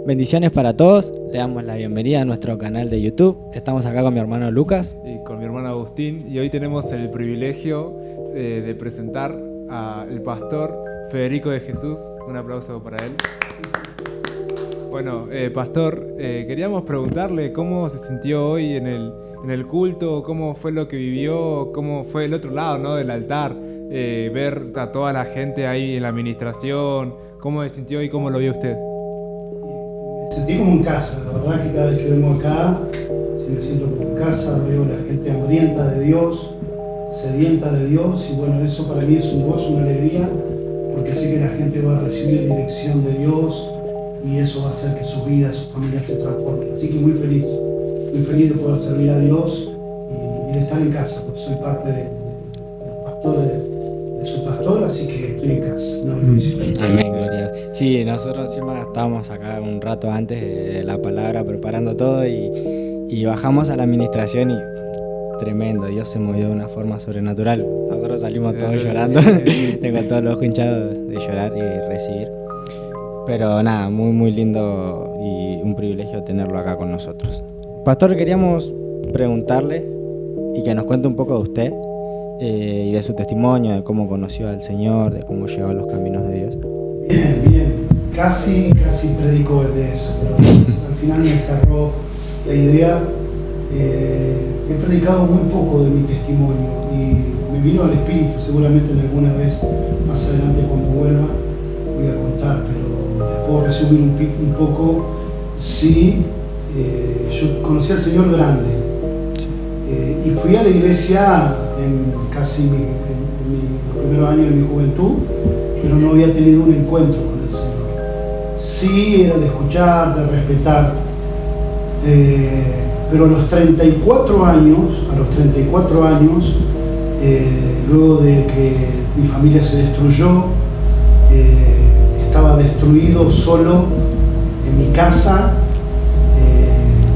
Bendiciones para todos, le damos la bienvenida a nuestro canal de YouTube. Estamos acá con mi hermano Lucas y con mi hermano Agustín, y hoy tenemos el privilegio de presentar al pastor Federico de Jesús. Un aplauso para él. Bueno, pastor, queríamos preguntarle cómo se sintió hoy en el culto, cómo fue lo que vivió, cómo fue el otro lado, ¿no?, del altar, ver a toda la gente ahí en la administración, cómo se sintió y cómo lo vio usted. Me sentí como en casa, la verdad que cada vez que vengo acá, sí me siento como en casa, veo a la gente hambrienta de Dios, sedienta de Dios, y bueno, eso para mí es un gozo, una alegría, porque sé que la gente va a recibir dirección de Dios, y eso va a hacer que sus vidas, sus familias se transformen. Así que muy feliz de poder servir a Dios y de estar en casa, porque soy parte del pastor de su pastor, así que estoy en casa. Amén, gloria. Sí, nosotros encima estábamos acá un rato antes de la palabra preparando todo y bajamos a la administración y tremendo, Dios se movió de una forma sobrenatural. Nosotros salimos todos llorando, tengo todos los ojos hinchados de llorar y recibir. Pero nada, muy muy lindo y un privilegio tenerlo acá con nosotros. Pastor, queríamos preguntarle y que nos cuente un poco de usted y de su testimonio, de cómo conoció al Señor, de cómo llegó a los caminos de Dios. Bien, casi predico de eso, pero al final me cerró la idea. He predicado muy poco de mi testimonio y me vino al espíritu, seguramente en alguna vez más adelante cuando vuelva voy a contar, pero les puedo resumir un poco. Sí, yo conocí al Señor grande y fui a la iglesia en casi los primeros años de mi juventud, pero no había tenido un encuentro con el Señor. Sí, era de escuchar, de respetar, pero a los 34 años, luego de que mi familia se destruyó, estaba destruido solo en mi casa,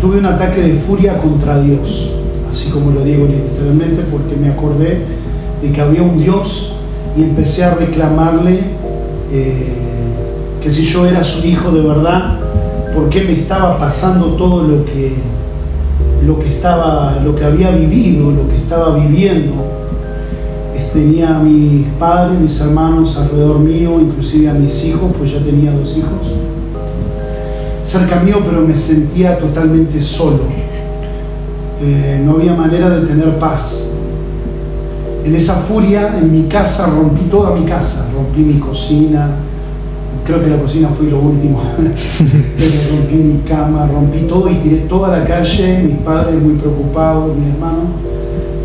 tuve un ataque de furia contra Dios, así como lo digo literalmente, porque me acordé de que había un Dios y empecé a reclamarle que si yo era su hijo de verdad, por qué me estaba pasando todo lo que había vivido, lo que estaba viviendo. Tenía a mis padres, mis hermanos alrededor mío, inclusive a mis hijos, pues ya tenía 2 hijos cerca mío, pero me sentía totalmente solo. No había manera de tener paz. En esa furia, en mi casa, rompí toda mi casa, rompí mi cocina, creo que la cocina fue lo último, pero rompí mi cama, rompí todo y tiré toda la calle. Mis padres muy preocupados, mis hermanos,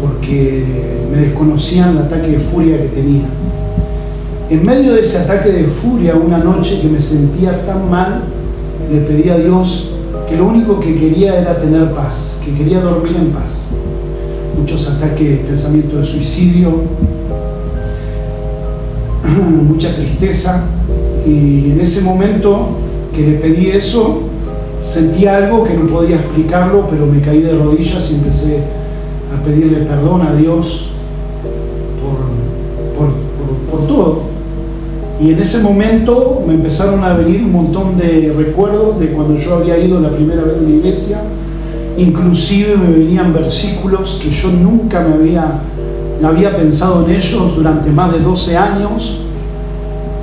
porque me desconocían el ataque de furia que tenía. En medio de ese ataque de furia, una noche que me sentía tan mal, le pedí a Dios que lo único que quería era tener paz, que quería dormir en paz. Muchos ataques, pensamientos de suicidio, mucha tristeza, y en ese momento que le pedí eso, sentí algo que no podía explicarlo, pero me caí de rodillas y empecé a pedirle perdón a Dios por todo. Y en ese momento me empezaron a venir un montón de recuerdos de cuando yo había ido la primera vez a la iglesia. Inclusive me venían versículos que yo nunca me había pensado en ellos durante más de 12 años,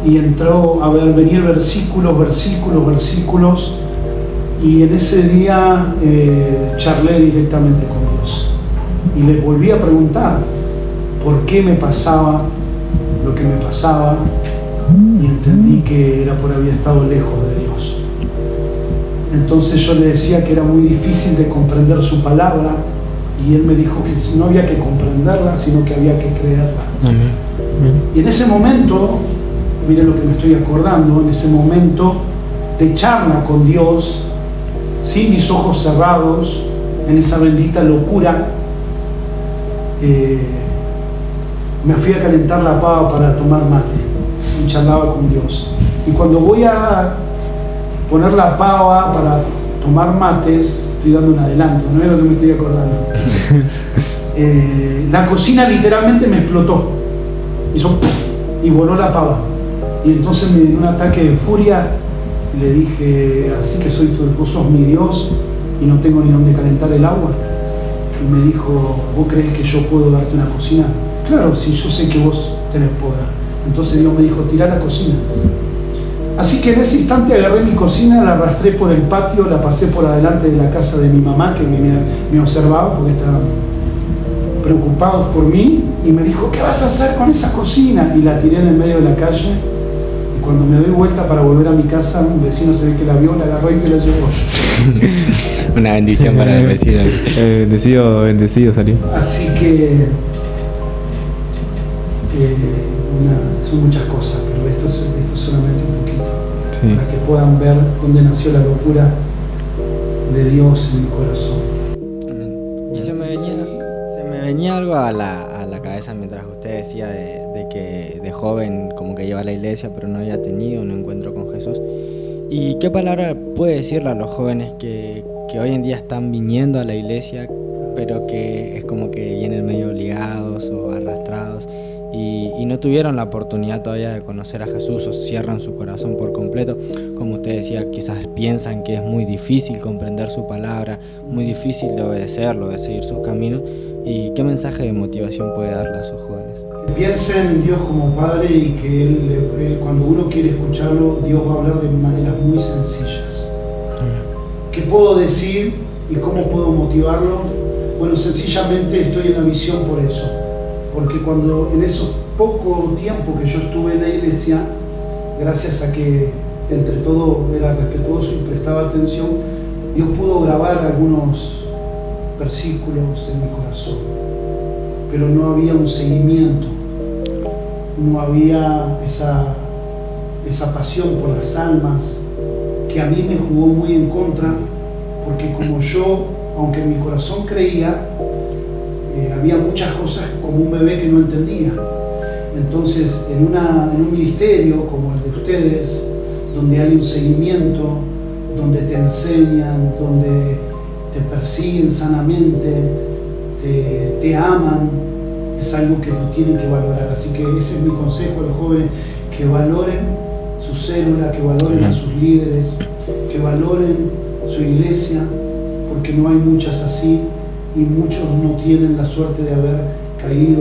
y entró a venir versículos, y en ese día charlé directamente con Dios y le volví a preguntar por qué me pasaba lo que me pasaba, y entendí que era por haber estado lejos de Dios. Entonces yo le decía que era muy difícil de comprender su palabra, y él me dijo que no había que comprenderla, sino que había que creerla. Amén. Y en ese momento, mire lo que me estoy acordando, en ese momento de charla con Dios, sin mis ojos cerrados, en esa bendita locura, me fui a calentar la pava para tomar mate y charlaba con Dios. Y cuando voy a poner la pava para tomar mates, estoy dando un adelanto, no es lo que me estoy acordando, la cocina literalmente me explotó, hizo ¡puf! Y voló la pava. Y entonces me dio un ataque de furia Y le dije, así que vos sos mi Dios y no tengo ni dónde calentar el agua. Y me dijo, ¿vos crees que yo puedo darte una cocina? Claro, si yo sé que vos tenés poder. Entonces Dios me dijo, tirá la cocina. Así que en ese instante agarré mi cocina, la arrastré por el patio, la pasé por adelante de la casa de mi mamá, que me observaba porque estaban preocupados por mí, y me dijo, ¿qué vas a hacer con esa cocina? Y la tiré en el medio de la calle, y cuando me doy vuelta para volver a mi casa, un vecino se ve que la vio, la agarró y se la llevó. Una bendición para el vecino. Bendecido salió. Así que son muchas cosas, pero esto es solamente un poquito, sí, para que puedan ver dónde nació la locura de Dios en mi corazón. Y se me venía algo a la cabeza mientras usted decía de que de joven como que iba a la iglesia pero no había tenido un encuentro con Jesús. ¿Y qué palabra puede decirle a los jóvenes que hoy en día están viniendo a la iglesia pero que es como que vienen medio obligados o arrastrados y no tuvieron la oportunidad todavía de conocer a Jesús o cierran su corazón por completo? Como usted decía, quizás piensan que es muy difícil comprender su palabra, muy difícil de obedecerlo, de seguir sus caminos. ¿Y qué mensaje de motivación puede darle a esos jóvenes? Que piensen en Dios como Padre y que él, cuando uno quiere escucharlo, Dios va a hablar de maneras muy sencillas. ¿Qué puedo decir y cómo puedo motivarlo? Bueno, sencillamente estoy en la visión por eso. Porque cuando en esos poco tiempo que yo estuve en la iglesia, gracias a que entre todo era respetuoso y prestaba atención, Dios pudo grabar algunos versículos en mi corazón. Pero no había un seguimiento, no había esa pasión por las almas que a mí me jugó muy en contra, porque como yo, aunque en mi corazón creía, había muchas cosas como un bebé que no entendía. Entonces, en un ministerio como el de ustedes, donde hay un seguimiento, donde te enseñan, donde te persiguen sanamente, te aman, es algo que lo tienen que valorar. Así que ese es mi consejo a los jóvenes, que valoren su célula, que valoren a sus líderes, que valoren su iglesia, porque no hay muchas así y muchos no tienen la suerte de haber caído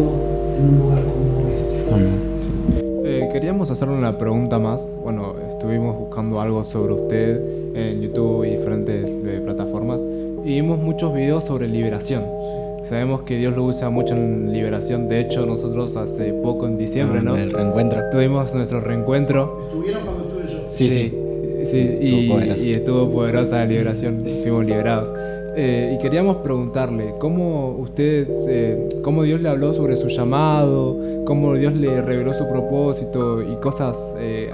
en un lugar como este. Queríamos hacerle una pregunta más. Bueno, estuvimos buscando algo sobre usted en YouTube y diferentes plataformas y vimos muchos videos sobre liberación. Sabemos que Dios lo usa mucho en liberación. De hecho, nosotros hace poco, en diciembre, ¿no? El reencuentro. Tuvimos nuestro reencuentro. ¿Estuvieron cuando estuve yo? Sí. Y estuvo poderosa la liberación. Fuimos liberados. Y queríamos preguntarle cómo Dios le habló sobre su llamado, cómo Dios le reveló su propósito y cosas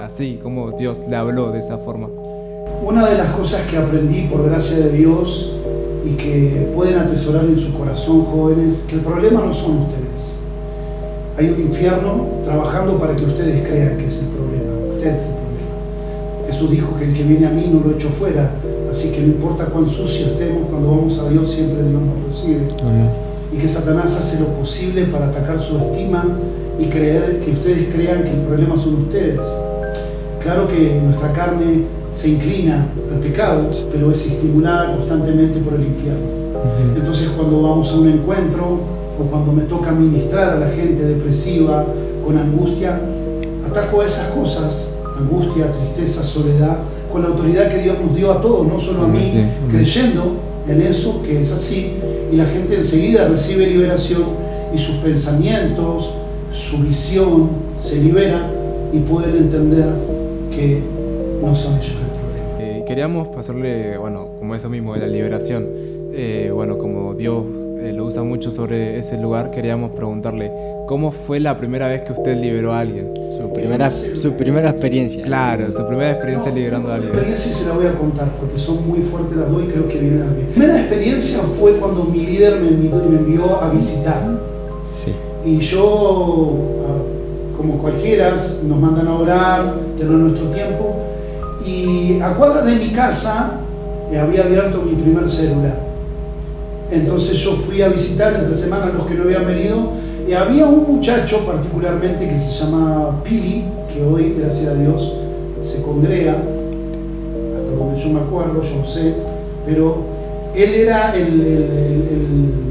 así, cómo Dios le habló de esa forma. Una de las cosas que aprendí por gracia de Dios y que pueden atesorar en su corazón, jóvenes, que el problema no son ustedes. Hay un infierno trabajando para que ustedes crean que es el problema. Usted es el problema. Jesús dijo que el que viene a mí no lo echo fuera. Así que no importa cuán sucio estemos, cuando vamos a Dios siempre Dios nos recibe. Y que Satanás hace lo posible para atacar su estima y creer que ustedes crean que el problema son ustedes. Claro que nuestra carne se inclina al pecado, pero es estimulada constantemente por el infierno. Entonces cuando vamos a un encuentro o cuando me toca ministrar a la gente depresiva con angustia, ataco a esas cosas, angustia, tristeza, soledad, con la autoridad que Dios nos dio a todos, no solo a mí, creyendo en eso, que es así, y la gente enseguida recibe liberación y sus pensamientos, su visión se libera y pueden entender que no son ellos el problema. Queríamos pasarle, como eso mismo de la liberación, como Dios lo usa mucho sobre ese lugar, queríamos preguntarle, ¿cómo fue la primera vez que usted liberó a alguien? Su primera experiencia. Claro, su primera experiencia liberando a alguien. Mi experiencia se la voy a contar porque son muy fuertes las dos y creo que vienen a bien. Mi primera experiencia fue cuando mi líder me envió a visitar. Sí. Y yo, como cualquiera, nos mandan a orar, tener nuestro tiempo. Y a cuadras de mi casa había abierto mi primer célula. Entonces yo fui a visitar entre semanas los que no habían venido. Y había un muchacho particularmente que se llama Pili, que hoy, gracias a Dios, se congrega. donde yo me acuerdo, yo sé, pero él era el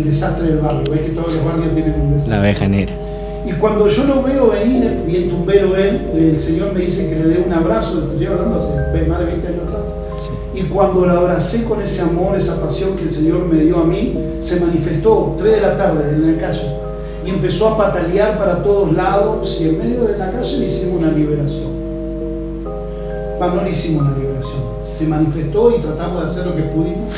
desastre del barrio. Ves que todos los barrios tienen un desastre. La oveja negra. Y cuando yo lo veo venir, bien tumbero él, el Señor me dice que le dé un abrazo, estoy hablando hace más de 20 años atrás. Sí. Y cuando lo abracé con ese amor, esa pasión que el Señor me dio a mí, se manifestó 3 de la tarde en la calle. Y empezó a patalear para todos lados, y en medio de la calle le hicimos una liberación. No le hicimos una liberación, se manifestó y tratamos de hacer lo que pudimos.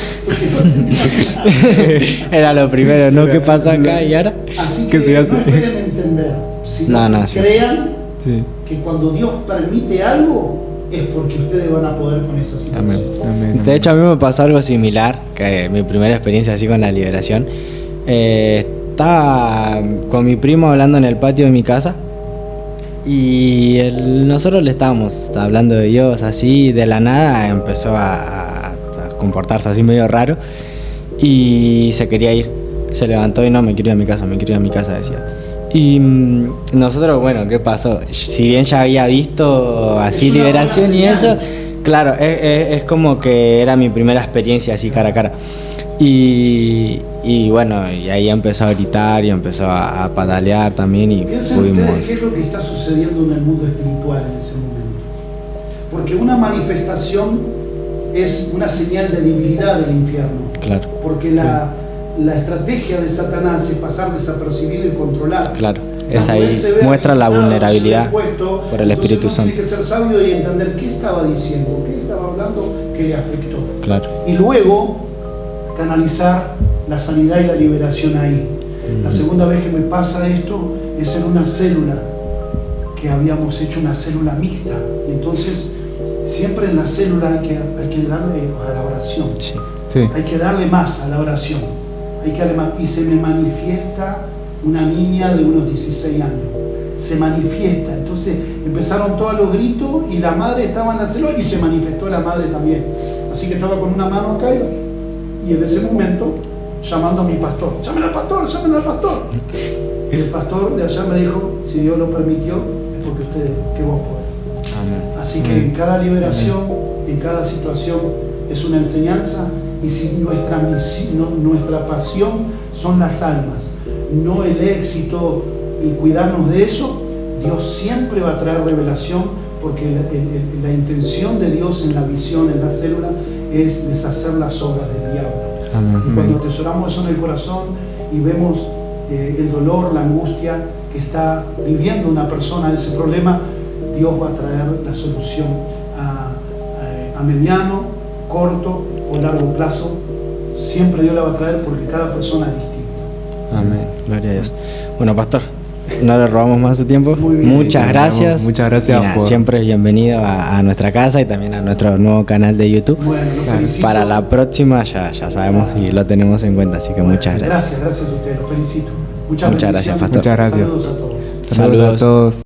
Era lo primero, ¿no? ¿Qué pasó acá y ahora? Así que no esperen entender, sino crean que cuando Dios permite algo es porque ustedes van a poder con esa situación. Amén. Amén. De hecho, a mí me pasó algo similar, que mi primera experiencia así con la liberación. Estaba con mi primo hablando en el patio de mi casa. Y nosotros le estábamos hablando de Dios así, de la nada empezó a comportarse así medio raro y se quería ir, se levantó y no, me quiero ir a mi casa, decía. Y nosotros, bueno, ¿qué pasó? Si bien ya había visto así liberación y eso, claro, es como que era mi primera experiencia así cara a cara. Y bueno, y ahí empezó a gritar y empezó a patalear también y pudimos... ¿Qué es lo que está sucediendo en el mundo espiritual en ese momento? Porque una manifestación es una señal de debilidad del infierno. Claro. Porque la estrategia de Satanás es pasar desapercibido y controlar. Claro, es ahí, muestra la vulnerabilidad por el Espíritu Santo. Tiene que ser sabio y entender qué estaba diciendo, qué estaba hablando que le afectó. Claro. Y luego canalizar la sanidad y la liberación ahí. La segunda vez que me pasa esto es en una célula que habíamos hecho, una célula mixta. Entonces, siempre en la célula hay que darle a la oración. Sí. Hay que darle más a la oración. Hay que darle más. Y se me manifiesta una niña de unos 16 años. Se manifiesta. Entonces empezaron todos los gritos y la madre estaba en la célula y se manifestó la madre también. Así que estaba con una mano acá y en ese momento llamando a mi pastor. ¡Llamen al pastor! ¡Llamen al pastor! Y el pastor de allá me dijo, si Dios lo permitió, es porque que vos podés. Amén. Así que en cada liberación, en cada situación, es una enseñanza. Y si nuestra pasión son las almas, no el éxito y cuidarnos de eso, Dios siempre va a traer revelación, porque la intención de Dios en la visión, en la célula, es deshacer las obras del diablo. Amén. Y cuando atesoramos eso en el corazón y vemos el dolor, la angustia que está viviendo una persona de ese problema, Dios va a traer la solución a mediano, corto o largo plazo. Siempre Dios la va a traer porque cada persona es distinta. Amén, gloria a Dios. Bueno, pastor, no le robamos más su tiempo. Muchas gracias. Muchas gracias. Siempre bienvenido a nuestra casa y también a nuestro nuevo canal de YouTube. Bueno, lo felicito. Para la próxima ya sabemos y lo tenemos en cuenta, así que muchas gracias. Gracias a ustedes, lo felicito. Muchas gracias, pastor. Muchas gracias. Saludos a todos. Saludos a todos.